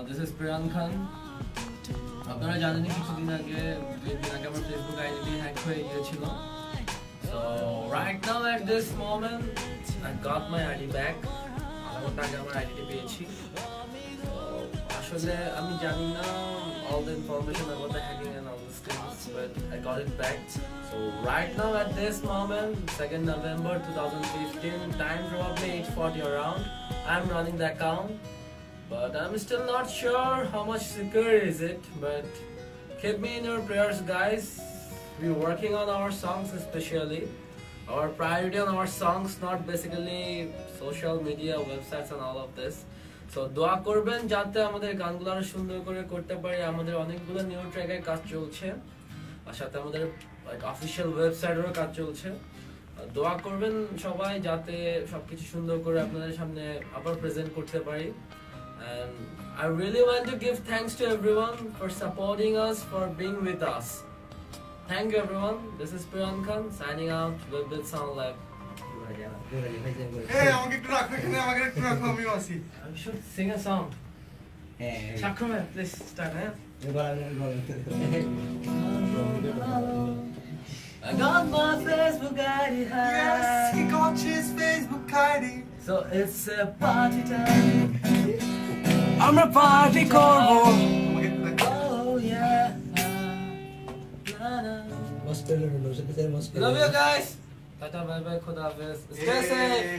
This is Priyan Khan. আপনারা জানেন কিছুদিন আগে আমার ফেসবুক আইডি হ্যাক হয়ে গিয়েছিল। So right now at this moment I got my ID back. আমার আইডি পেয়েছি। আসলে আমি জানি না all the information about the hacking and all these things, but I got it back. So right now at this moment, 2nd November 2015, time probably 8:40 around. I'm running the account, but I'm still not sure how much secure is it. But keep me in your prayers, guys. We're working on our songs, especially. Our priority on our songs, not basically social media, websites, and all of this. So দোয়া করবেন যাতে আমাদের গানগুলো আরো সুন্দর করে করতে পারি। আমাদের অনেকগুলো নিউ ট্র্যাকের কাজ চলছে, আর সাথে আমাদের অফিসিয়াল ওয়েবসাইটেরও কাজ চলছে। দোয়া করবেন সবাই যাতে সবকিছু সুন্দর করে আপনাদের সামনে আবার প্রেজেন্ট করতে পারি। And I really want to give thanks to everyone for supporting us, for being with us. Thank you everyone. This is Priyan Khan signing out with Sound Lab. Hey, আমাকে একটু রাখো এখানে, আমাকে একটু রাখো, আমিও আছি। I should sing a song. Shakram, please start. I got my Facebook ID. Yes, he got his Facebook ID. So it's a party time. I'm a party করব। আমাকে একটু রাখো। Oh yeah. Love you guys. Tata, bye bye, Khuda Hafiz. Stay safe.